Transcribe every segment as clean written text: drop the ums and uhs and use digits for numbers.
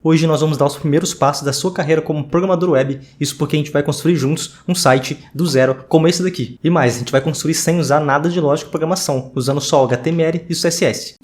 Hoje nós vamos dar os primeiros passos da sua carreira como programador web, isso porque a gente vai construir juntos um site do zero como esse daqui. E mais, a gente vai construir sem usar nada de lógica de programação, usando só o HTML e o CSS.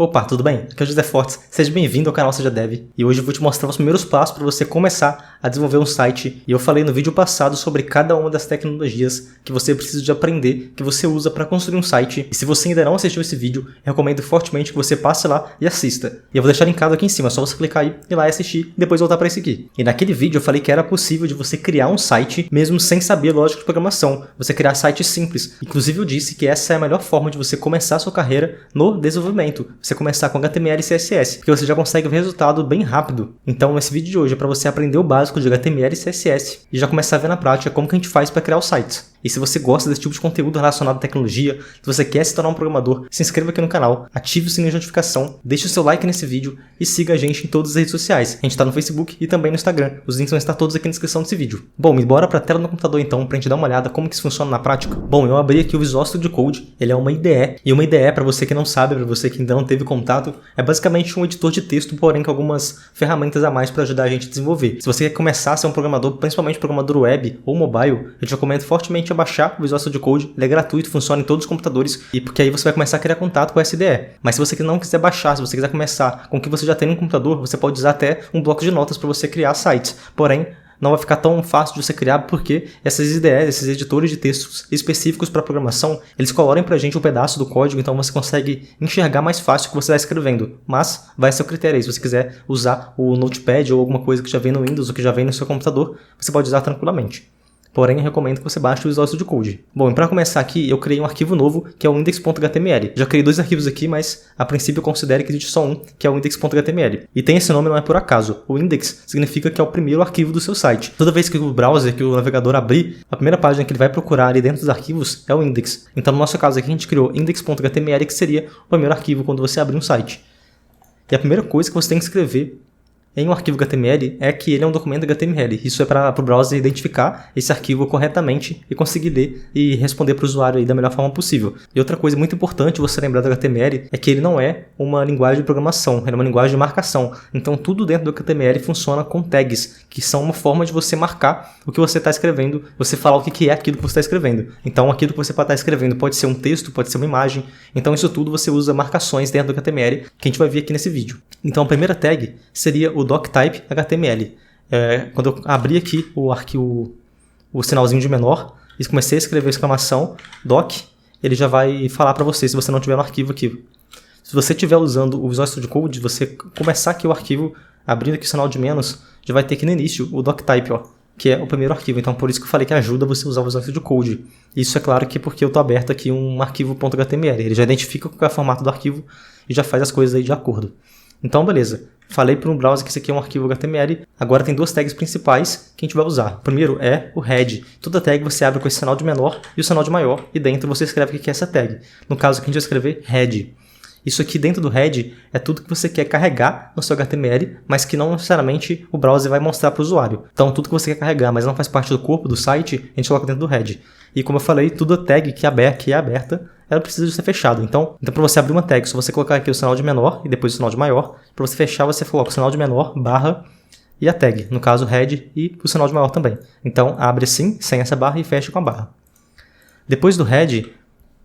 Opa, tudo bem? Aqui é o José Fortes, seja bem-vindo ao canal Seja Dev. E hoje eu vou te mostrar os primeiros passos para você começar a desenvolver um site. E eu falei no vídeo passado sobre cada uma das tecnologias que você precisa de aprender, que você usa para construir um site. E se você ainda não assistiu esse vídeo, eu recomendo fortemente que você passe lá e assista. E eu vou deixar linkado aqui em cima, é só você clicar aí, ir lá e assistir, e depois voltar para esse aqui. E naquele vídeo eu falei que era possível de você criar um site, mesmo sem saber lógica de programação. Você criar sites simples. Inclusive eu disse que essa é a melhor forma de você começar a sua carreira no desenvolvimento. Você começar com HTML e CSS, porque você já consegue ver resultado bem rápido. Então esse vídeo de hoje é para você aprender o básico de HTML e CSS e já começar a ver na prática como que a gente faz para criar os sites. E se você gosta desse tipo de conteúdo relacionado à tecnologia, se você quer se tornar um programador, se inscreva aqui no canal, ative o sininho de notificação, deixe o seu like nesse vídeo e siga a gente em todas as redes sociais. A gente está no Facebook e também no Instagram. Os links vão estar todos aqui na descrição desse vídeo. Bom, e bora para a tela do computador então, para a gente dar uma olhada como que isso funciona na prática. Bom, eu abri aqui o Visual Studio Code, ele é uma IDE, e uma IDE, para você que não sabe, para você que ainda não teve contato, é basicamente um editor de texto, porém com algumas ferramentas a mais para ajudar a gente a desenvolver. Se você quer começar a ser um programador, principalmente programador web ou mobile, eu te recomendo fortemente a baixar o Visual Studio Code. Ele é gratuito, funciona em todos os computadores, e porque aí você vai começar a criar contato com essa IDE. Mas se você não quiser baixar, se você quiser começar com o que você já tem no computador, você pode usar até um bloco de notas para você criar sites. Porém, não vai ficar tão fácil de você criar porque essas IDEs, esses editores de textos específicos para programação, eles colorem para a gente um pedaço do código, então você consegue enxergar mais fácil o que você está escrevendo. Mas vai a seu critério aí. Se você quiser usar o Notepad ou alguma coisa que já vem no Windows ou que já vem no seu computador, você pode usar tranquilamente. Porém, eu recomendo que você baixe o Visual Studio Code. Bom, e para começar aqui, eu criei um arquivo novo, que é o index.html. Já criei dois arquivos aqui, mas a princípio eu considero que existe só um, que é o index.html. E tem esse nome não é por acaso. O index significa que é o primeiro arquivo do seu site. Toda vez que o browser, que o navegador abrir, a primeira página que ele vai procurar ali dentro dos arquivos é o index. Então, no nosso caso aqui, a gente criou index.html, que seria o primeiro arquivo quando você abrir um site. E a primeira coisa que você tem que escrever em um arquivo HTML é que ele é um documento HTML. Isso é para o browser identificar esse arquivo corretamente e conseguir ler e responder para o usuário aí da melhor forma possível. E outra coisa muito importante você lembrar do HTML é que ele não é uma linguagem de programação, ele é uma linguagem de marcação. Então tudo dentro do HTML funciona com tags, que são uma forma de você marcar o que você está escrevendo, você falar o que é aquilo que você está escrevendo. Então aquilo que você está escrevendo pode ser um texto, pode ser uma imagem. Então isso tudo você usa marcações dentro do HTML, que a gente vai ver aqui nesse vídeo. Então a primeira tag seria o doctype HTML. Quando eu abri aqui o arquivo, o sinalzinho de menor, e comecei a escrever a exclamação doc, ele já vai falar para você se você não tiver no arquivo aqui. Se você estiver usando o Visual Studio Code, você começar aqui o arquivo, abrindo aqui o sinal de menos, já vai ter aqui no início o doctype, ó, que é o primeiro arquivo. Então por isso que eu falei que ajuda você a usar o Visual Studio Code. Isso é claro que porque eu estou aberto aqui um arquivo .html. Ele já identifica qual é o formato do arquivo e já faz as coisas aí de acordo. Então beleza. Falei para um browser que esse aqui é um arquivo HTML. Agora tem duas tags principais que a gente vai usar. O primeiro é o head. Toda tag você abre com esse sinal de menor e o sinal de maior. E dentro você escreve o que é essa tag. No caso aqui a gente vai escrever head. Isso aqui dentro do head é tudo que você quer carregar no seu HTML, mas que não necessariamente o browser vai mostrar para o usuário. Então tudo que você quer carregar, mas não faz parte do corpo do site, a gente coloca dentro do head. E como eu falei, toda tag que é aberta, ela precisa de ser fechada. Então para você abrir uma tag, se você colocar aqui o sinal de menor e depois o sinal de maior, para você fechar você coloca o sinal de menor, barra e a tag. No caso head e o sinal de maior também. Então abre assim, sem essa barra e fecha com a barra. Depois do head,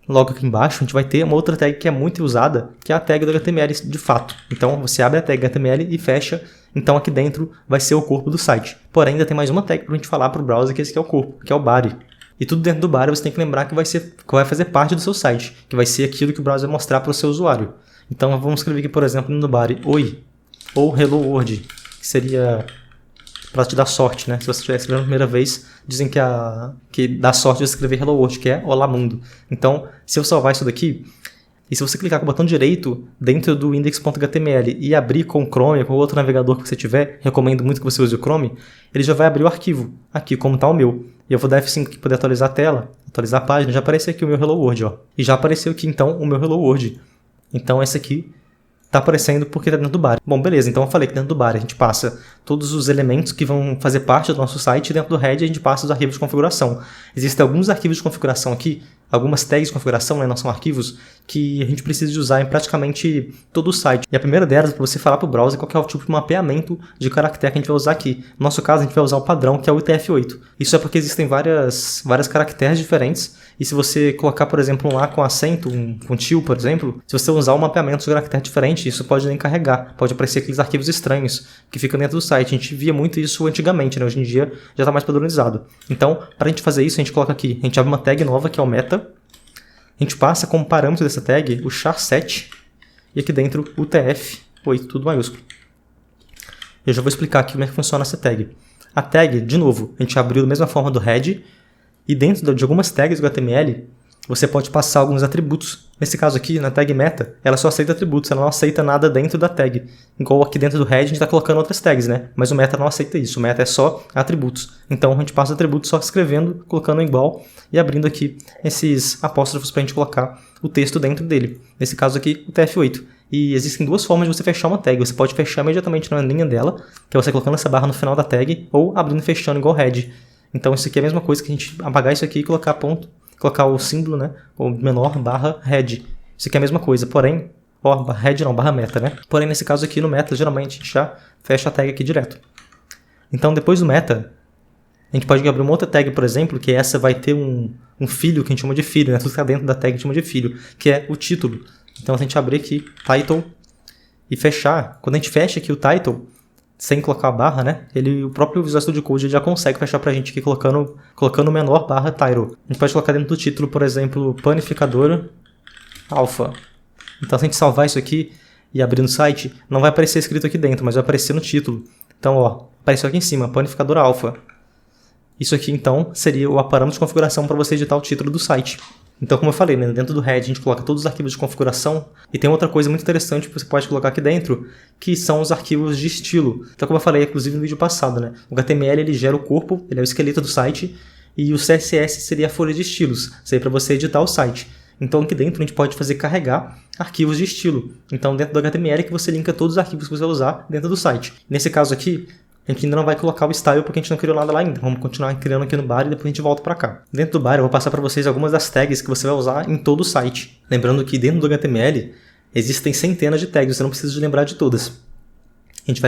logo aqui embaixo, a gente vai ter uma outra tag que é muito usada, que é a tag do HTML de fato. Então você abre a tag HTML e fecha, então aqui dentro vai ser o corpo do site. Porém ainda tem mais uma tag para a gente falar para o browser que esse aqui é o corpo, que é o body. E tudo dentro do body você tem que lembrar que vai fazer parte do seu site, que vai ser aquilo que o browser vai mostrar para o seu usuário. Então vamos escrever aqui, por exemplo, no body, oi, ou hello world, que seria para te dar sorte, né? Se você estiver escrevendo a primeira vez, dizem que dá sorte de escrever hello world, que é olá mundo. Então, se eu salvar isso daqui, e se você clicar com o botão direito dentro do index.html e abrir com o Chrome ou com outro navegador que você tiver, recomendo muito que você use o Chrome, ele já vai abrir o arquivo, aqui como está o meu. E eu vou dar F5 aqui para poder atualizar a tela, atualizar a página, já apareceu aqui o meu hello world, ó. E já apareceu aqui então o meu hello world. Então esse aqui está aparecendo porque está dentro do body. Bom, beleza, então eu falei que dentro do body a gente passa todos os elementos que vão fazer parte do nosso site, e dentro do head a gente passa os arquivos de configuração. Existem alguns arquivos de configuração aqui algumas tags de configuração, né, não são arquivos, que a gente precisa de usar em praticamente todo o site. E a primeira delas é para você falar para o browser qual que é o tipo de mapeamento de caractere que a gente vai usar aqui. No nosso caso, a gente vai usar o padrão, que é o UTF-8. Isso é porque existem várias caracteres diferentes, e se você colocar, por exemplo, um A com acento, um til, por exemplo, se você usar um mapeamento de caractere diferente, isso pode nem carregar, pode aparecer aqueles arquivos estranhos que ficam dentro do site. A gente via muito isso antigamente, né? Hoje em dia já está mais padronizado. Então, para a gente fazer isso, a gente coloca aqui, a gente abre uma tag nova, que é o meta, a gente passa como parâmetro dessa tag o char7 e aqui dentro o UTF-8, tudo maiúsculo. Eu já vou explicar aqui como é que funciona essa tag. A tag, de novo, a gente abriu da mesma forma do head, e dentro de algumas tags do HTML, você pode passar alguns atributos. Nesse caso aqui, na tag meta, ela só aceita atributos, ela não aceita nada dentro da tag. Igual aqui dentro do head, a gente está colocando outras tags, né? Mas o meta não aceita isso, o meta é só atributos. Então a gente passa atributos só escrevendo, colocando igual e abrindo aqui esses apóstrofos para a gente colocar o texto dentro dele. Nesse caso aqui, o TF8. E existem duas formas de você fechar uma tag. Você pode fechar imediatamente na linha dela, que é você colocando essa barra no final da tag, ou abrindo e fechando igual head. Então isso aqui é a mesma coisa que a gente apagar isso aqui e colocar ponto, colocar o símbolo, né, o menor barra head. Isso aqui é a mesma coisa, porém, head não, barra meta, né? Porém, nesse caso aqui no meta, geralmente a gente já fecha a tag aqui direto. Então depois do meta, a gente pode abrir uma outra tag, por exemplo, que essa vai ter um filho que a gente chama de filho, né? Tudo que está dentro da tag a gente chama de filho, que é o título. Então se a gente abrir aqui, title, e fechar, quando a gente fecha aqui o title, sem colocar a barra, né? O próprio Visual Studio Code já consegue fechar pra gente aqui colocando o menor barra title. A gente pode colocar dentro do título, por exemplo, panificador alpha. Então se a gente salvar isso aqui e abrir no site, não vai aparecer escrito aqui dentro, mas vai aparecer no título. Então, ó, apareceu aqui em cima, panificador alpha. Isso aqui, então, seria o parâmetro de configuração para você editar o título do site. Então, como eu falei, né, dentro do head a gente coloca todos os arquivos de configuração, e tem outra coisa muito interessante que você pode colocar aqui dentro, que são os arquivos de estilo. Então, como eu falei, inclusive no vídeo passado, né, o HTML ele gera o corpo, ele é o esqueleto do site, e o CSS seria a folha de estilos, isso aí para você editar o site. Então, aqui dentro a gente pode fazer carregar arquivos de estilo. Então, dentro do HTML é que você linka todos os arquivos que você vai usar dentro do site. Nesse caso aqui, a gente ainda não vai colocar o style porque a gente não criou nada lá ainda. Vamos continuar criando aqui no bar e depois a gente volta para cá. Dentro do bar eu vou passar para vocês algumas das tags que você vai usar em todo o site. Lembrando que dentro do HTML existem centenas de tags, você não precisa de lembrar de todas. O que a gente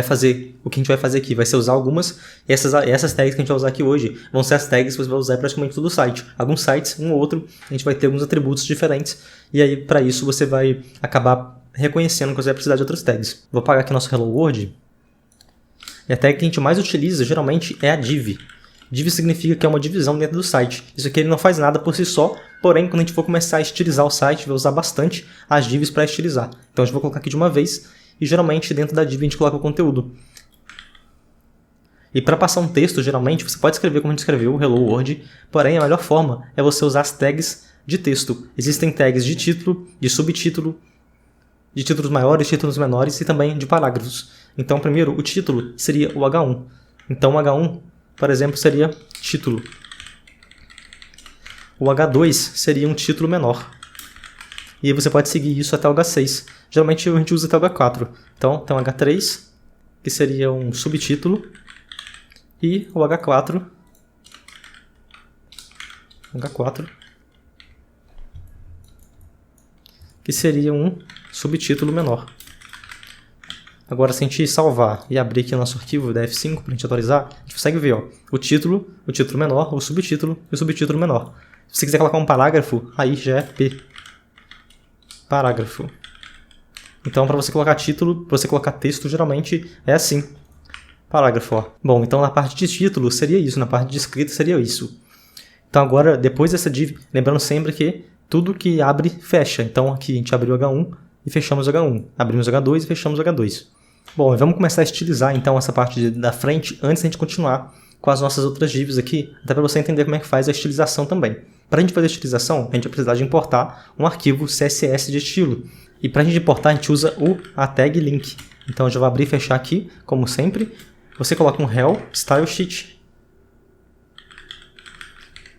vai fazer aqui vai ser usar algumas, e essas tags que a gente vai usar aqui hoje vão ser as tags que você vai usar em praticamente todo o site. Alguns sites, um ou outro, a gente vai ter alguns atributos diferentes, e aí para isso você vai acabar reconhecendo que você vai precisar de outras tags. Vou apagar aqui nosso Hello World. E a tag que a gente mais utiliza, geralmente, é a div. Div significa que é uma divisão dentro do site. Isso aqui ele não faz nada por si só, porém, quando a gente for começar a estilizar o site, vai usar bastante as divs para estilizar. Então, a gente vai colocar aqui de uma vez, e geralmente dentro da div a gente coloca o conteúdo. E para passar um texto, geralmente, você pode escrever como a gente escreveu, Hello World, porém, a melhor forma é você usar as tags de texto. Existem tags de título, de subtítulo, de títulos maiores, títulos menores e também de parágrafos. Então, primeiro, o título seria o H1. Então, o H1, por exemplo, seria título. O H2 seria um título menor. E aí você pode seguir isso até o H6. Geralmente, a gente usa até o H4. Então, tem o H3, que seria um subtítulo. E o H4, que seria um subtítulo menor. Agora, se a gente salvar e abrir aqui o nosso arquivo da F5 para a gente atualizar, a gente consegue ver o título menor, o subtítulo e o subtítulo menor. Se você quiser colocar um parágrafo, aí já é P. Parágrafo. Então, para você colocar título, para você colocar texto, geralmente é assim. Parágrafo, ó. Bom, então na parte de título seria isso, na parte de escrita seria isso. Então agora, depois dessa div, lembrando sempre que tudo que abre, fecha. Então aqui a gente abriu o H1 e fechamos o H1. Abrimos o H2 e fechamos o H2. Bom, vamos começar a estilizar então essa parte da frente antes de a gente continuar com as nossas outras divs aqui, até para você entender como é que faz a estilização também. Para a gente fazer a estilização, a gente vai precisar de importar um arquivo CSS de estilo. E para a gente importar, a gente usa a tag link. Então eu já vou abrir e fechar aqui, como sempre. Você coloca um rel style sheet.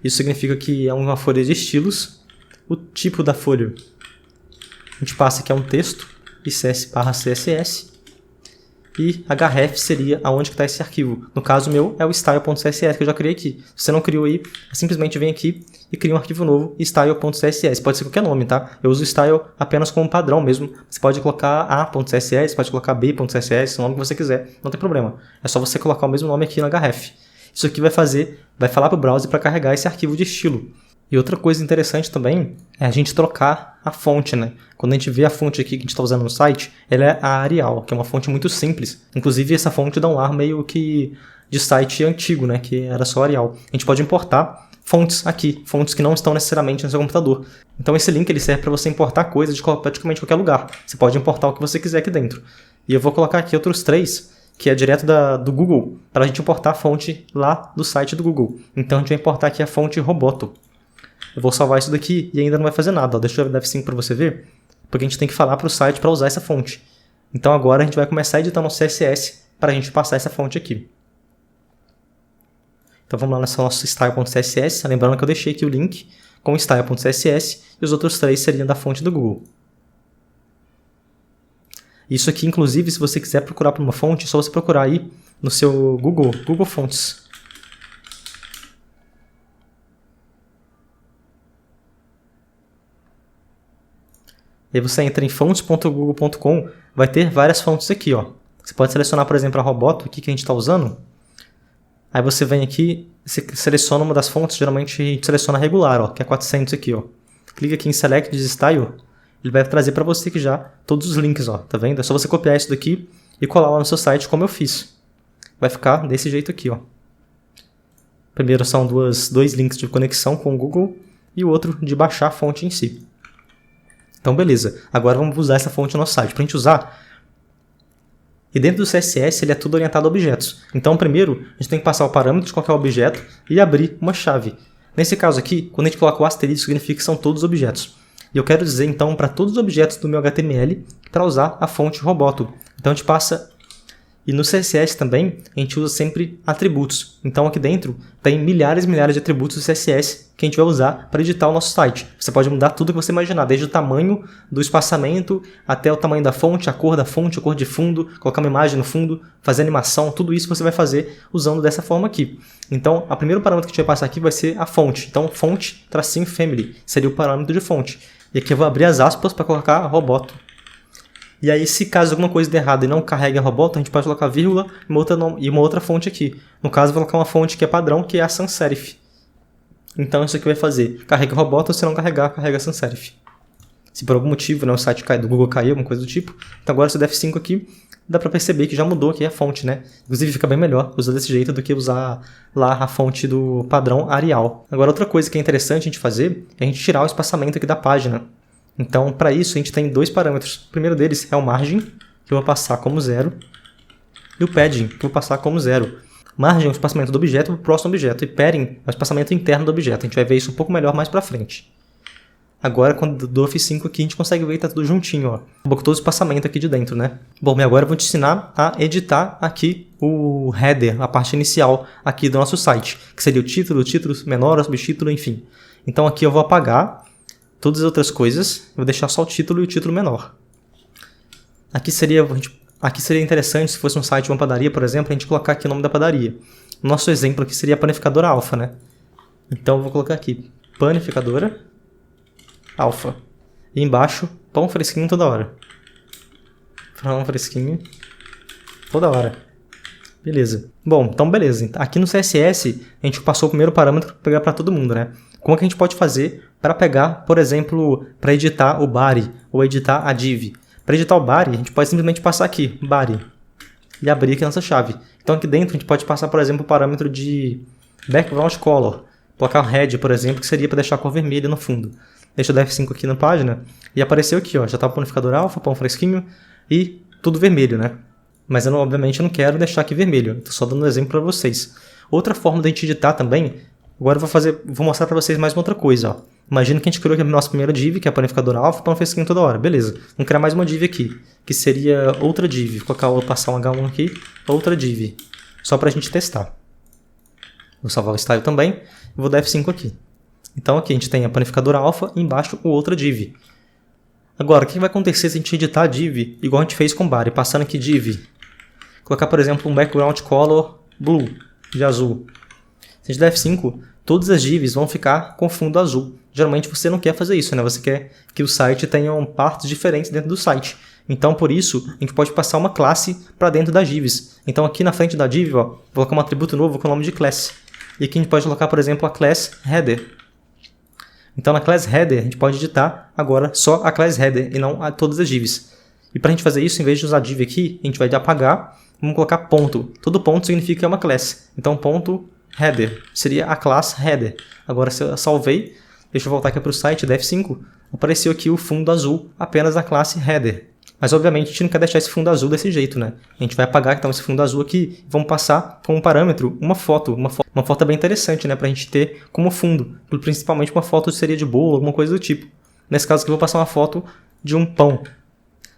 Isso significa que é uma folha de estilos. O tipo da folha a gente passa que é um texto, ICS/CSS. e href seria aonde que está esse arquivo. No caso meu é o style.css que eu já criei aqui. Se você não criou aí, simplesmente vem aqui e cria um arquivo novo, style.css. Pode ser qualquer nome, tá? Eu uso style apenas como padrão mesmo. Você pode colocar a.css, pode colocar b.css, o nome que você quiser, não tem problema. É só você colocar o mesmo nome aqui no href. Isso aqui vai falar para o browser para carregar esse arquivo de estilo. E outra coisa interessante também é a gente trocar a fonte, né? Quando a gente vê a fonte aqui que a gente está usando no site, ela é a Arial, que é uma fonte muito simples. Inclusive, essa fonte dá um ar meio que de site antigo, né? Que era só Arial. A gente pode importar fontes aqui, fontes que não estão necessariamente no seu computador. Então, esse link ele serve para você importar coisas de praticamente qualquer lugar. Você pode importar o que você quiser aqui dentro. E eu vou colocar aqui outros 3, que é direto do Google, para a gente importar a fonte lá do site do Google. Então, a gente vai importar aqui a fonte Roboto. Eu vou salvar isso daqui e ainda não vai fazer nada. Deixa eu dar F5 para você ver, porque a gente tem que falar para o site para usar essa fonte. Então agora a gente vai começar a editar no CSS para a gente passar essa fonte aqui. Então vamos lá nesse nosso style.css, lembrando que eu deixei aqui o link com style.css e os outros 3 seriam da fonte do Google. Isso aqui, inclusive, se você quiser procurar por uma fonte, é só você procurar aí no seu Google Fontes. E aí você entra em fontes.google.com, vai ter várias fontes aqui, ó. Você pode selecionar, por exemplo, a Roboto aqui que a gente está usando. Aí você vem aqui, você seleciona uma das fontes, geralmente a gente seleciona a regular, ó, que é 400 aqui, ó. Clica aqui em Select Style, ele vai trazer para você aqui já todos os links, ó, tá vendo? É só você copiar isso daqui e colar lá no seu site como eu fiz. Vai ficar desse jeito aqui, ó. Primeiro são dois links de conexão com o Google e o outro de baixar a fonte em si. Então, beleza. Agora vamos usar essa fonte no nosso site. Para a gente usar, e dentro do CSS ele é tudo orientado a objetos. Então, primeiro, a gente tem que passar o parâmetro de qualquer objeto e abrir uma chave. Nesse caso aqui, quando a gente coloca o asterisco, significa que são todos objetos. E eu quero dizer, então, para todos os objetos do meu HTML, para usar a fonte Roboto. Então, a gente passa... E no CSS também, a gente usa sempre atributos. Então, aqui dentro, tem milhares e milhares de atributos do CSS que a gente vai usar para editar o nosso site. Você pode mudar tudo que você imaginar, desde o tamanho do espaçamento até o tamanho da fonte, a cor de fundo, colocar uma imagem no fundo, fazer animação, tudo isso você vai fazer usando dessa forma aqui. Então, o primeiro parâmetro que a gente vai passar aqui vai ser a fonte. Então, fonte-family seria o parâmetro de fonte. E aqui eu vou abrir as aspas para colocar Roboto. E aí, se caso alguma coisa dê errado e não carregue a Roboto, a gente pode colocar vírgula e uma outra fonte aqui. No caso, eu vou colocar uma fonte que é padrão, que é a sans serif. Então, isso aqui vai fazer carrega a Roboto, se não carregar, carrega a sans serif. Se por algum motivo, né, o site do Google caiu, alguma coisa do tipo. Então, agora se eu der F5 aqui, dá para perceber que já mudou aqui a fonte, né? Inclusive, fica bem melhor usar desse jeito do que usar lá a fonte do padrão Arial. Agora, outra coisa que é interessante a gente fazer é a gente tirar o espaçamento aqui da página. Então, para isso, a gente tem 2 parâmetros. O primeiro deles é o margin, que eu vou passar como 0, e o padding, que eu vou passar como 0. Margem é o espaçamento do objeto para o próximo objeto, e padding é o espaçamento interno do objeto. A gente vai ver isso um pouco melhor mais para frente. Agora, quando eu dou F5 aqui, a gente consegue ver que está tudo juntinho, ó. Botou todo o espaçamento aqui de dentro, né? Bom, e agora eu vou te ensinar a editar aqui o header, a parte inicial aqui do nosso site, que seria o título menor, o subtítulo, enfim. Então, aqui eu vou apagar todas as outras coisas, eu vou deixar só o título e o título menor. Aqui seria interessante, se fosse um site de uma padaria, por exemplo, a gente colocar aqui o nome da padaria. O nosso exemplo aqui seria a Panificadora Alfa, né? Então eu vou colocar aqui, Panificadora Alfa. E embaixo, pão fresquinho toda hora. Pão fresquinho toda hora. Beleza. Bom, então beleza. Aqui no CSS, a gente passou o primeiro parâmetro para pegar para todo mundo, né? Como é que a gente pode fazer para pegar, por exemplo, para editar o body ou editar a div? Para editar o body, a gente pode simplesmente passar aqui, body, e abrir aqui a nossa chave. Então aqui dentro a gente pode passar, por exemplo, o parâmetro de background color. Colocar red, por exemplo, que seria para deixar a cor vermelha no fundo. Deixa eu dar F5 aqui na página e apareceu aqui, ó, já está o panificador alfa, pão fresquinho e tudo vermelho, né? Mas eu obviamente não quero deixar aqui vermelho, estou só dando um exemplo para vocês. Outra forma de a gente editar também, agora eu vou mostrar para vocês mais uma outra coisa, ó. Imagina que a gente criou aqui a nossa primeira div, que é a panificadora alfa, pão fresquinho toda hora, beleza. Vamos criar mais uma div aqui, que seria outra div. Vou passar um H1 aqui, outra div, só para a gente testar. Vou salvar o style também, e vou dar F5 aqui. Então aqui a gente tem a panificadora alfa e embaixo o outra div. Agora, o que vai acontecer se a gente editar a div igual a gente fez com o body, passando aqui div, colocar, por exemplo, um background color blue, de azul. Se a gente der F5, todas as divs vão ficar com fundo azul. Geralmente você não quer fazer isso, né? Você quer que o site tenha partes diferentes dentro do site. Então, por isso, a gente pode passar uma classe para dentro das divs. Então, aqui na frente da div, ó, vou colocar um atributo novo com o nome de class. E aqui a gente pode colocar, por exemplo, a class header. Então, na class header, a gente pode editar agora só a class header e não todas as divs. E para a gente fazer isso, em vez de usar div aqui, a gente vai de apagar, vamos colocar ponto. Todo ponto significa uma class. Então, ponto header seria a class header. Agora, se eu salvei, deixa eu voltar aqui para o site, F5, apareceu aqui o fundo azul apenas da classe header. Mas, obviamente, a gente não quer deixar esse fundo azul desse jeito, né? A gente vai apagar então esse fundo azul aqui e vamos passar como parâmetro uma foto. Uma foto bem interessante, né? Para a gente ter como fundo. Principalmente uma foto seria de bolo, alguma coisa do tipo. Nesse caso aqui, eu vou passar uma foto de um pão.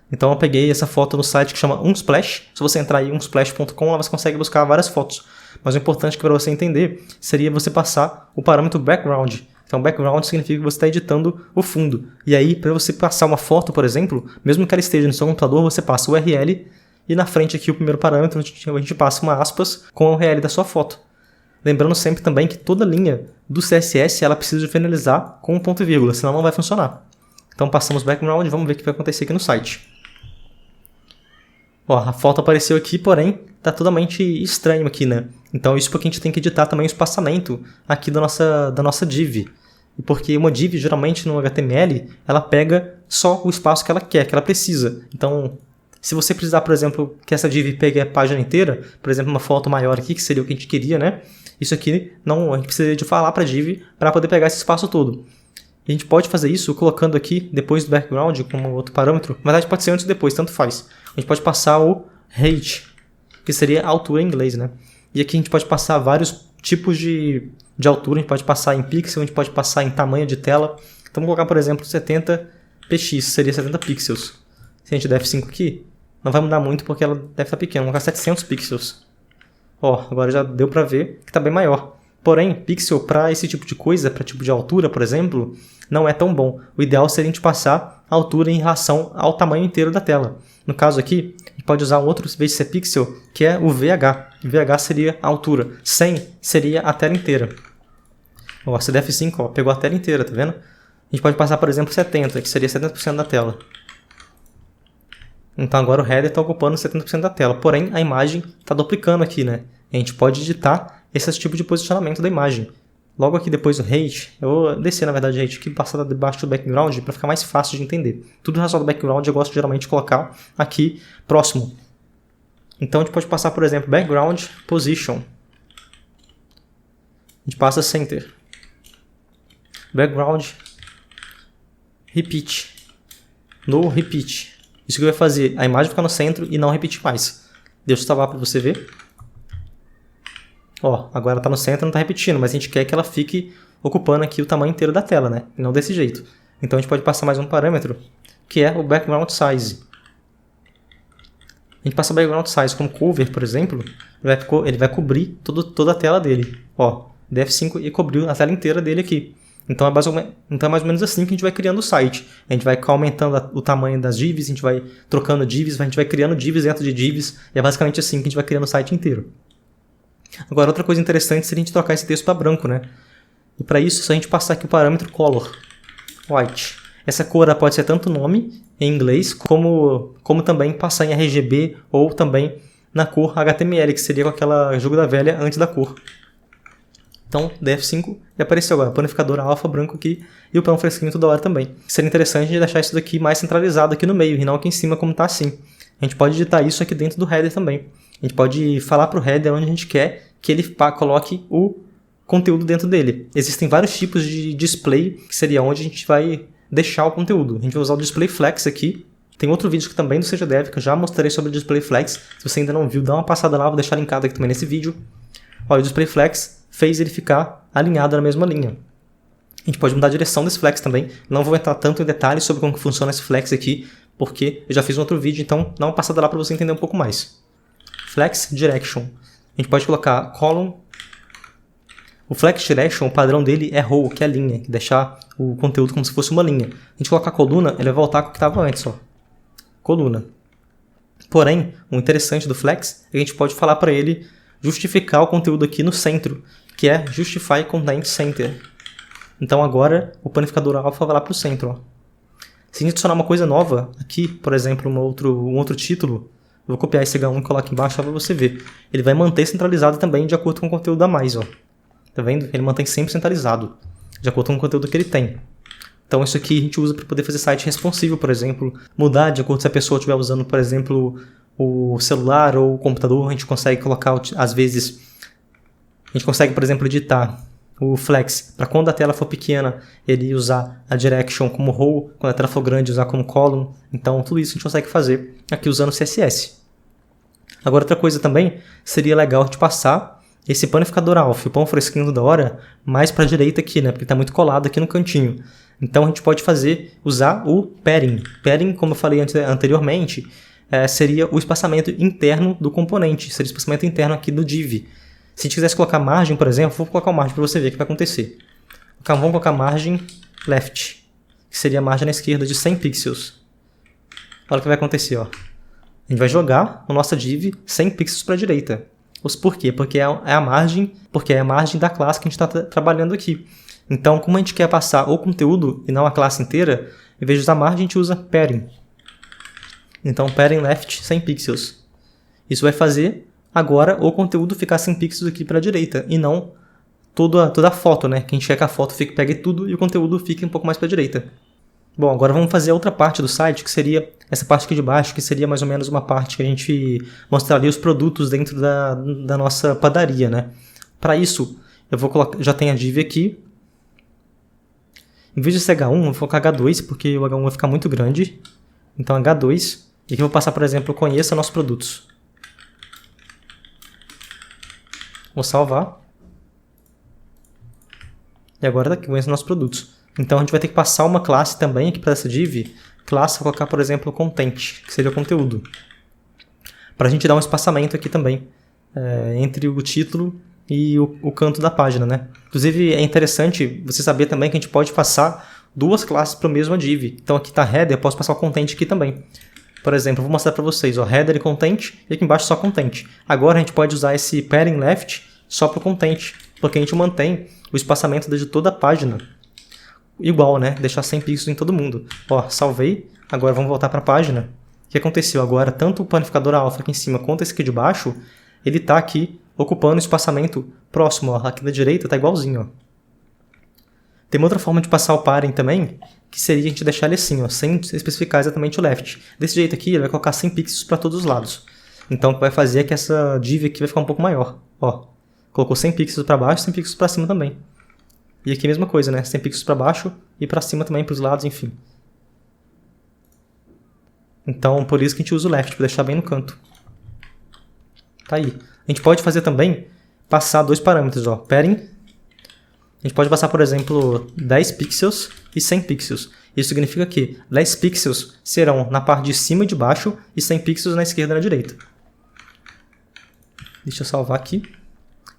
Então, eu peguei essa foto no site que chama Unsplash. Se você entrar aí, unsplash.com, lá você consegue buscar várias fotos. Mas o importante que para você entender seria você passar o parâmetro background. Então, background significa que você está editando o fundo. E aí, para você passar uma foto, por exemplo, mesmo que ela esteja no seu computador, você passa o URL e na frente aqui o primeiro parâmetro, a gente passa uma aspas com a URL da sua foto. Lembrando sempre também que toda linha do CSS ela precisa finalizar com um ponto e vírgula, senão não vai funcionar. Então, passamos background e vamos ver o que vai acontecer aqui no site. Ó, a foto apareceu aqui, porém, está totalmente estranho aqui, né? Então, isso porque a gente tem que editar também o espaçamento aqui da nossa div. Porque uma div, geralmente, no HTML, ela pega só o espaço que ela quer, que ela precisa. Então, se você precisar, por exemplo, que essa div pegue a página inteira, por exemplo, uma foto maior aqui, que seria o que a gente queria, né? Isso aqui, não, a gente precisa de falar para a div para poder pegar esse espaço todo. E a gente pode fazer isso colocando aqui, depois do background, como outro parâmetro. Na verdade, pode ser antes ou depois, tanto faz. A gente pode passar o height, que seria a altura em inglês, né? E aqui a gente pode passar vários tipos de altura, a gente pode passar em pixel, a gente pode passar em tamanho de tela. Então, vamos colocar, por exemplo, 70px, seria 70 pixels. Se a gente der F5 aqui, não vai mudar muito porque ela deve estar pequena, vamos colocar 700 pixels. Ó, agora já deu para ver que está bem maior. Porém, pixel para esse tipo de coisa, para tipo de altura, por exemplo, não é tão bom. O ideal seria a gente passar a altura em relação ao tamanho inteiro da tela. No caso aqui, a gente pode usar um outro, em vez de ser pixel, que é o VH. O VH seria a altura. 100 seria a tela inteira. Ó, se der F5, ó, pegou a tela inteira, tá vendo? A gente pode passar, por exemplo, 70, que seria 70% da tela. Então agora o header está ocupando 70% da tela. Porém, a imagem está duplicando aqui, né? A gente pode editar esse tipo de posicionamento da imagem. Logo aqui depois do height, eu vou descer na verdade o height aqui, passar debaixo do background para ficar mais fácil de entender. Tudo relacionado ao background eu gosto geralmente de colocar aqui próximo. Então a gente pode passar, por exemplo, background position. A gente passa center. Background repeat. No repeat. Isso que vai fazer a imagem ficar no centro e não repetir mais. Deixa eu salvar para você ver. Ó, agora está no centro e não está repetindo, mas a gente quer que ela fique ocupando aqui o tamanho inteiro da tela, né? E não desse jeito. Então a gente pode passar mais um parâmetro, que é o background size. A gente passa o background size como cover, por exemplo, ele vai cobrir toda a tela dele. Ó, F5 e cobriu a tela inteira dele aqui. Então é mais ou menos assim que a gente vai criando o site. A gente vai aumentando o tamanho das divs, a gente vai trocando divs, a gente vai criando divs dentro de divs, e é basicamente assim que a gente vai criando o site inteiro. Agora, outra coisa interessante seria a gente trocar esse texto para branco, né? E para isso, é só a gente passar aqui o parâmetro color, white. Essa cor pode ser tanto nome em inglês, como também passar em RGB ou também na cor HTML, que seria com aquela jogo da velha antes da cor. Então, F5 e apareceu agora, panificador alfa branco aqui e o pão fresquinho toda hora também. Seria interessante a gente deixar isso daqui mais centralizado aqui no meio e não aqui em cima como está assim. A gente pode editar isso aqui dentro do header também. A gente pode falar para o header onde a gente quer que ele coloque o conteúdo dentro dele. Existem vários tipos de display, que seria onde a gente vai deixar o conteúdo. A gente vai usar o display flex aqui. Tem outro vídeo que também do Seja Dev, que eu já mostrei sobre o display flex. Se você ainda não viu, dá uma passada lá, vou deixar linkado aqui também nesse vídeo. Olha, o display flex fez ele ficar alinhado na mesma linha. A gente pode mudar a direção desse flex também. Não vou entrar tanto em detalhes sobre como que funciona esse flex aqui, porque eu já fiz um outro vídeo, então dá uma passada lá para você entender um pouco mais. Flex Direction. A gente pode colocar column. O Flex Direction, o padrão dele é row, que é linha, que deixar o conteúdo como se fosse uma linha. A gente colocar coluna, ele vai voltar com o que estava antes, ó. Coluna. Porém, o interessante do Flex é que a gente pode falar para ele justificar o conteúdo aqui no centro, que é Justify Content Center. Então agora o panificador alfa vai lá para o centro. Ó. Se a gente adicionar uma coisa nova aqui, por exemplo, um outro título, eu vou copiar esse H1 e colocar aqui embaixo só para você ver. Ele vai manter centralizado também de acordo com o conteúdo a mais. Ó. Tá vendo? Ele mantém sempre centralizado, de acordo com o conteúdo que ele tem. Então isso aqui a gente usa para poder fazer site responsivo, por exemplo, mudar de acordo se a pessoa estiver usando, por exemplo, o celular ou o computador. A gente consegue colocar, às vezes, a gente consegue, por exemplo, editar o Flex para quando a tela for pequena, ele usar a Direction como row, quando a tela for grande, usar como column. Então tudo isso a gente consegue fazer aqui usando o CSS. Agora outra coisa também, seria legal a gente passar esse panificador alfa, o pão fresquinho da hora, mais para a direita aqui, né? Porque está muito colado aqui no cantinho. Então a gente pode usar o padding. Padding, como eu falei anteriormente, seria o espaçamento interno do componente, seria o espaçamento interno aqui do div. Se a gente quisesse colocar margem, por exemplo, vou colocar uma margem para você ver o que vai acontecer. Vamos colocar margem left, que seria a margem na esquerda de 100 pixels. Olha o que vai acontecer. Ó. A gente vai jogar a nossa div 100 pixels para a direita. Por quê? Porque é a margem da classe que a gente está trabalhando aqui. Então, como a gente quer passar o conteúdo e não a classe inteira, em vez de usar margem, a gente usa padding. Então, padding left 100 pixels. Isso vai fazer agora o conteúdo ficar 100 pixels aqui para a direita e não toda a foto, né? Que a gente quer que a foto pegue tudo e o conteúdo fique um pouco mais para a direita. Bom, agora vamos fazer a outra parte do site, que seria essa parte aqui de baixo, que seria mais ou menos uma parte que a gente mostraria os produtos dentro da nossa padaria, né? Para isso, eu vou colocar, já tem a div aqui. Em vez de ser H1, eu vou colocar H2, porque o H1 vai ficar muito grande. Então H2. E aqui eu vou passar, por exemplo, conheça nossos produtos. Vou salvar. E agora daqui, conheça nossos produtos. Então a gente vai ter que passar uma classe também aqui para essa div. Classe, vou colocar, por exemplo, content, que seria o conteúdo. Para a gente dar um espaçamento aqui também, entre o título e o canto da página, né? Inclusive é interessante você saber também que a gente pode passar duas classes para a mesma div. Então aqui está header, eu posso passar o content aqui também. Por exemplo, eu vou mostrar para vocês, ó, header e content, e aqui embaixo só content. Agora a gente pode usar esse padding left só para o content, porque a gente mantém o espaçamento de toda a página igual, né? Deixar 100 pixels em todo mundo. Ó, salvei, agora vamos voltar para a página. O que aconteceu agora? Tanto o panificador alfa aqui em cima quanto esse aqui de baixo, ele está aqui ocupando o espaçamento próximo, ó, aqui da direita está igualzinho. Ó. Tem uma outra forma de passar o padding também, que seria a gente deixar ele assim, ó, sem especificar exatamente o left. Desse jeito aqui, ele vai colocar 100 pixels para todos os lados. Então, o que vai fazer é que essa div aqui vai ficar um pouco maior. Ó, colocou 100 pixels para baixo, 100 pixels para cima também. E aqui a mesma coisa, né? 100 pixels para baixo e para cima também, para os lados, enfim. Então, por isso que a gente usa o left, para deixar bem no canto. Tá aí. A gente pode fazer também, passar dois parâmetros, ó, padding. A gente pode passar, por exemplo, 10 pixels e 100 pixels. Isso significa que 10 pixels serão na parte de cima e de baixo e 100 pixels na esquerda e na direita. Deixa eu salvar aqui.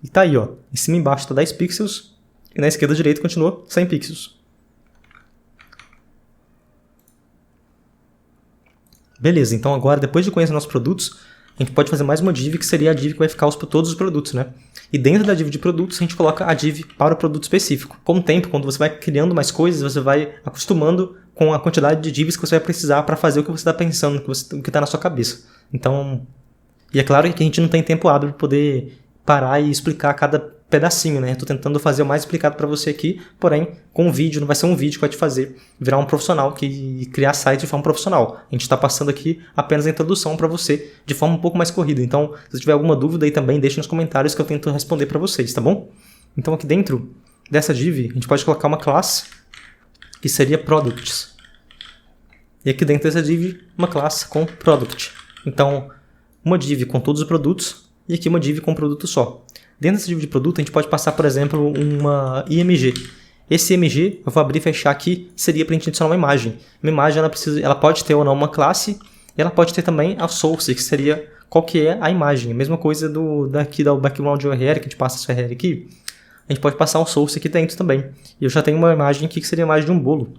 E tá aí, ó. Em cima e embaixo está 10 pixels e na esquerda e direita continua 100 pixels. Beleza, então agora, depois de conhecer nossos produtos, a gente pode fazer mais uma div, que seria a div que vai ficar todos os produtos, né? E dentro da div de produtos, a gente coloca a div para o produto específico. Com o tempo, quando você vai criando mais coisas, você vai acostumando com a quantidade de divs que você vai precisar para fazer o que você está pensando, o que está na sua cabeça. Então, e é claro que a gente não tem tempo hábil para poder parar e explicar cada pedacinho, né? Estou tentando fazer o mais explicado para você aqui, porém, com um vídeo, não vai ser um vídeo que vai te fazer virar um profissional, que criar site de forma profissional. A gente está passando aqui apenas a introdução para você, de forma um pouco mais corrida. Então, se você tiver alguma dúvida aí também, deixe nos comentários que eu tento responder para vocês, tá bom? Então, aqui dentro dessa div, a gente pode colocar uma classe que seria products. E aqui dentro dessa div, uma classe com product. Então, uma div com todos os produtos e aqui uma div com um produto só. Dentro dessa div de produto, a gente pode passar, por exemplo, uma IMG. Esse IMG, eu vou abrir e fechar aqui, seria para a gente adicionar uma imagem. Uma imagem, ela pode ter ou não uma classe, e ela pode ter também a source, que seria qual que é a imagem. A mesma coisa daqui do background URL, que a gente passa essa URL aqui, a gente pode passar um source aqui dentro também. E eu já tenho uma imagem aqui, que seria a imagem de um bolo.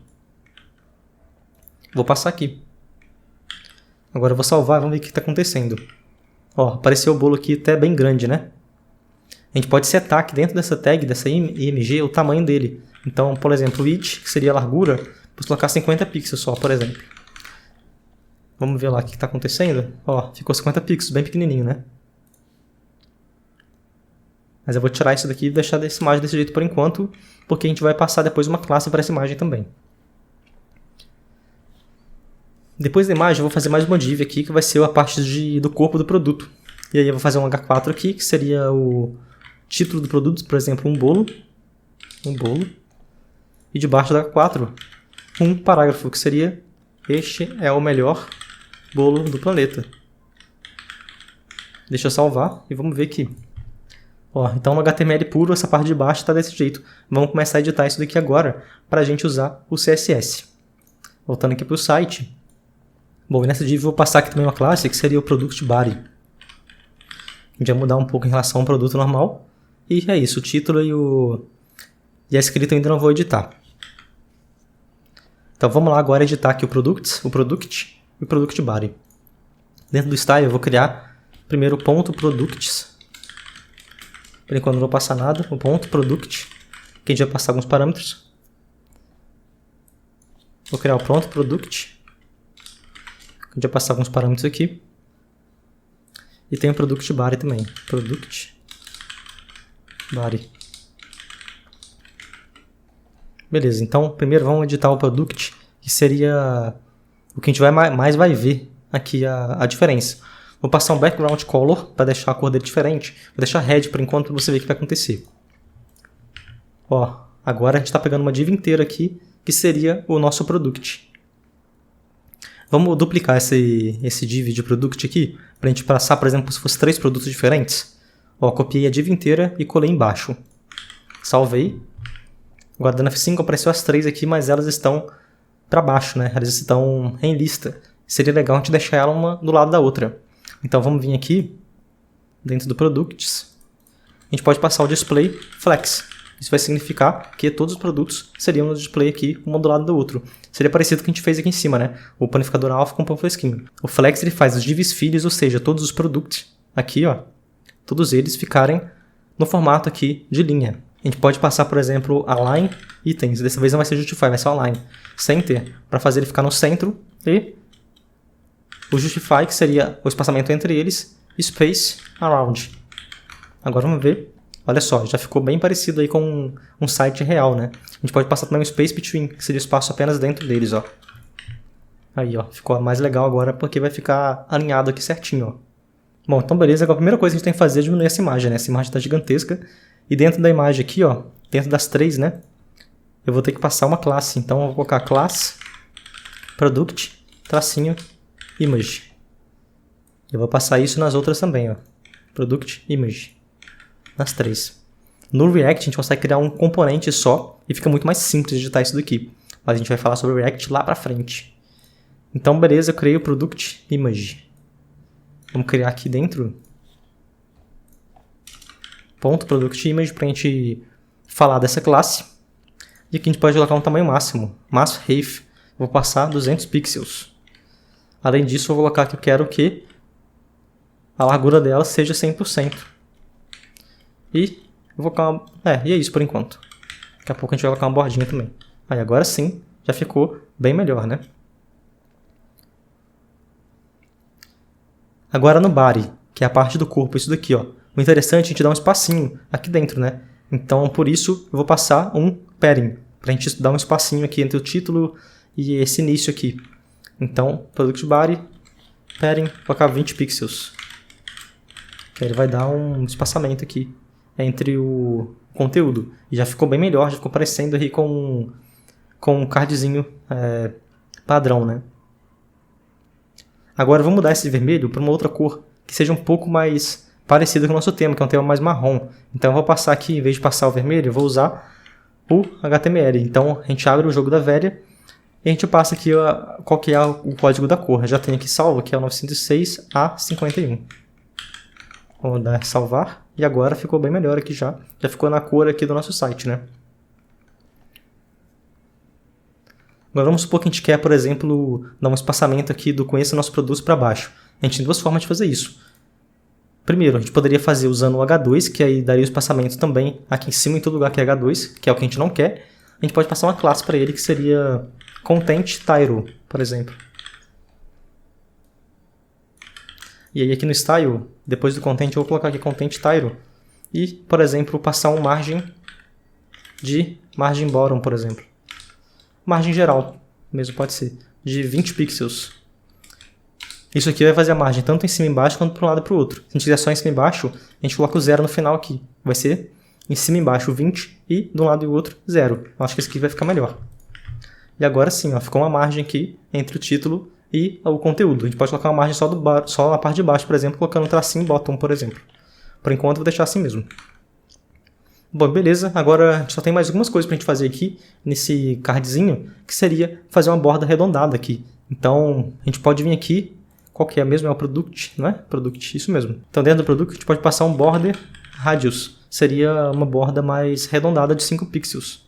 Vou passar aqui. Agora eu vou salvar e vamos ver o que está acontecendo. Ó, apareceu o bolo aqui até bem grande, né? A gente pode setar aqui dentro dessa tag, dessa img, o tamanho dele. Então, por exemplo, o width, que seria a largura, vou colocar 50 pixels só, por exemplo. Vamos ver lá o que está acontecendo. Ó, ficou 50 pixels, bem pequenininho, né? Mas eu vou tirar isso daqui e deixar essa imagem desse jeito por enquanto, porque a gente vai passar depois uma classe para essa imagem também. Depois da imagem eu vou fazer mais uma div aqui, que vai ser a parte do corpo do produto. E aí eu vou fazer um H4 aqui, que seria o título do produto, por exemplo, um bolo. E debaixo do H4, um parágrafo, que seria: este é o melhor bolo do planeta. Deixa eu salvar e vamos ver aqui. Ó, então no HTML puro, essa parte de baixo está desse jeito. Vamos começar a editar isso daqui agora, para a gente usar o CSS. Voltando aqui para o site. Bom, e nessa div eu vou passar aqui também uma classe, que seria o Product Body. A gente vai mudar um pouco em relação ao produto normal. E é isso, o título e a escrita eu ainda não vou editar. Então vamos lá agora editar aqui o Product e o Product Body. Dentro do style eu vou criar primeiro o ponto Products. Por enquanto não vou passar nada, o ponto Product, que a gente vai passar alguns parâmetros. Vou criar o ponto Product. A gente vai passar alguns parâmetros aqui. E tem o Product Body também. Product Body. Beleza, então primeiro vamos editar o Product, que seria o que a gente mais vai ver aqui a diferença. Vou passar um background color para deixar a cor dele diferente. Vou deixar red por enquanto para você ver o que vai acontecer. Ó, agora a gente está pegando uma div inteira aqui, que seria o nosso Product. Vamos duplicar esse div de product aqui, para a gente passar, por exemplo, se fosse 3 produtos diferentes. Ó, copiei a div inteira e colei embaixo. Salvei. Agora dando F5 apareceu as 3 aqui, mas elas estão para baixo, né? Elas estão em lista. Seria legal a gente deixar ela uma do lado da outra. Então vamos vir aqui, dentro do Products. A gente pode passar o Display Flex. Isso vai significar que todos os produtos seriam no display aqui, um do lado do outro. Seria parecido com o que a gente fez aqui em cima, né? O panificador alpha com o pão fresquinho. O Flex ele faz os divs filhos, ou seja, todos os produtos aqui, ó, todos eles ficarem no formato aqui de linha. A gente pode passar, por exemplo, align itens. Dessa vez não vai ser justify, vai ser align center, para fazer ele ficar no centro. E o justify, que seria o espaçamento entre eles, space around. Agora vamos ver. Olha só, já ficou bem parecido aí com um site real, né? A gente pode passar também um space between, que seria espaço apenas dentro deles, ó. Aí, ó, ficou mais legal agora porque vai ficar alinhado aqui certinho, ó. Bom, então beleza, agora a primeira coisa que a gente tem que fazer é diminuir essa imagem, né? Essa imagem tá gigantesca. E dentro da imagem aqui, ó, dentro das 3, né? Eu vou ter que passar uma classe. Então eu vou colocar classe, product, tracinho, image. Eu vou passar isso nas outras também, ó. Product, image. Nas 3. No React a gente consegue criar um componente só e fica muito mais simples de editar isso daqui. Mas a gente vai falar sobre o React lá pra frente. Então beleza, eu criei o Product Image. Vamos criar aqui dentro ponto Product Image pra gente falar dessa classe. E aqui a gente pode colocar um tamanho máximo. Mass height. Vou passar 200 pixels. Além disso eu vou colocar que eu quero que a largura dela seja 100%. E eu vou colocar e é isso por enquanto. Daqui a pouco a gente vai colocar uma bordinha também. Aí agora sim, já ficou bem melhor, né? Agora no body, que é a parte do corpo, isso daqui, ó. O interessante é a gente dar um espacinho aqui dentro, né? Então por isso eu vou passar um padding, pra gente dar um espacinho aqui entre o título e esse início aqui. Então, product body, padding, vou colocar 20 pixels. Que aí ele vai dar um espaçamento aqui entre o conteúdo. E já ficou bem melhor, já ficou parecendo aí com um cardzinho padrão, né? Agora vamos mudar esse vermelho para uma outra cor que seja um pouco mais parecida com o nosso tema, que é um tema mais marrom. Então eu vou passar aqui, em vez de passar o vermelho, eu vou usar o HTML. Então a gente abre o jogo da velha e a gente passa aqui qual que é o código da cor. Eu já tenho aqui salvo, que é o 906A51. Vamos dar salvar. E agora ficou bem melhor aqui já. Já ficou na cor aqui do nosso site, né? Agora vamos supor que a gente quer, por exemplo, dar um espaçamento aqui do conheça nosso produto para baixo. A gente tem duas formas de fazer isso. Primeiro, a gente poderia fazer usando o H2, que aí daria o espaçamento também aqui em cima em todo lugar que é H2, que é o que a gente não quer. A gente pode passar uma classe para ele que seria content title, por exemplo. E aí aqui no style, depois do content, eu vou colocar aqui content title. E, por exemplo, passar um margem de margem bottom, por exemplo. Margem geral, mesmo pode ser, de 20 pixels. Isso aqui vai fazer a margem tanto em cima e embaixo quanto para um lado e para o outro. Se a gente quiser só em cima e embaixo, a gente coloca o 0 no final aqui. Vai ser em cima e embaixo 20 e de um lado e do outro 0. Eu acho que esse aqui vai ficar melhor. E agora sim, ó, ficou uma margem aqui entre o título e o conteúdo. A gente pode colocar uma margem só na parte de baixo, por exemplo, colocando um tracinho bottom, por exemplo. Por enquanto eu vou deixar assim mesmo. Bom, beleza. Agora a gente só tem mais algumas coisas para a gente fazer aqui nesse cardzinho, que seria fazer uma borda arredondada aqui. Então a gente pode vir aqui. Qual que é mesmo? É o product, não é? Product, isso mesmo. Então dentro do product a gente pode passar um border radius. Seria uma borda mais arredondada de 5 pixels.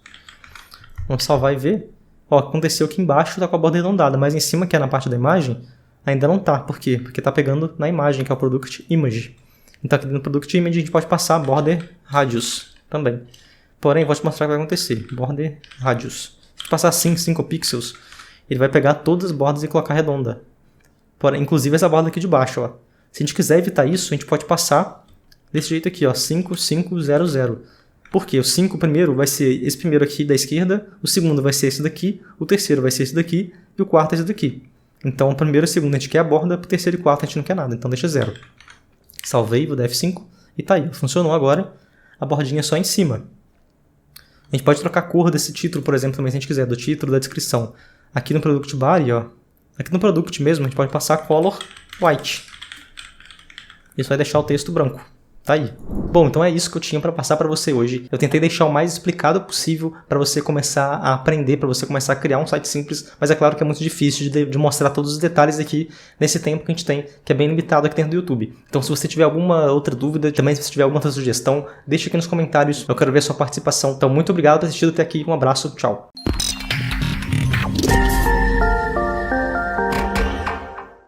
Vamos salvar e ver. Ó, aconteceu aqui embaixo, está com a borda arredondada, mas em cima, que é na parte da imagem, ainda não está. Por quê? Porque está pegando na imagem, que é o product image. Então aqui no product image a gente pode passar border radius também. Porém, vou te mostrar o que vai acontecer. Border radius. Se passar assim 5 pixels, ele vai pegar todas as bordas e colocar redonda. Inclusive essa borda aqui de baixo, ó. Se a gente quiser evitar isso, a gente pode passar desse jeito aqui, ó, 5500. Por quê? O 5 primeiro vai ser esse primeiro aqui da esquerda, o segundo vai ser esse daqui, o terceiro vai ser esse daqui e o quarto é esse daqui. Então o primeiro e o segundo a gente quer a borda, o terceiro e o quarto a gente não quer nada, então deixa 0. Salvei, vou dar F5 e tá aí. Funcionou agora a bordinha só em cima. A gente pode trocar a cor desse título, por exemplo, também se a gente quiser, do título, da descrição. Aqui no Product Body, ó. Aqui no Product mesmo, a gente pode passar Color White. Isso vai deixar o texto branco. Tá aí. Bom, então é isso que eu tinha para passar para você hoje. Eu tentei deixar o mais explicado possível para você começar a aprender, para você começar a criar um site simples, mas é claro que é muito difícil de mostrar todos os detalhes aqui nesse tempo que a gente tem, que é bem limitado aqui dentro do YouTube. Então se você tiver alguma outra dúvida, também se você tiver alguma outra sugestão, deixa aqui nos comentários. Eu quero ver a sua participação. Então muito obrigado por ter assistido até aqui. Um abraço, tchau.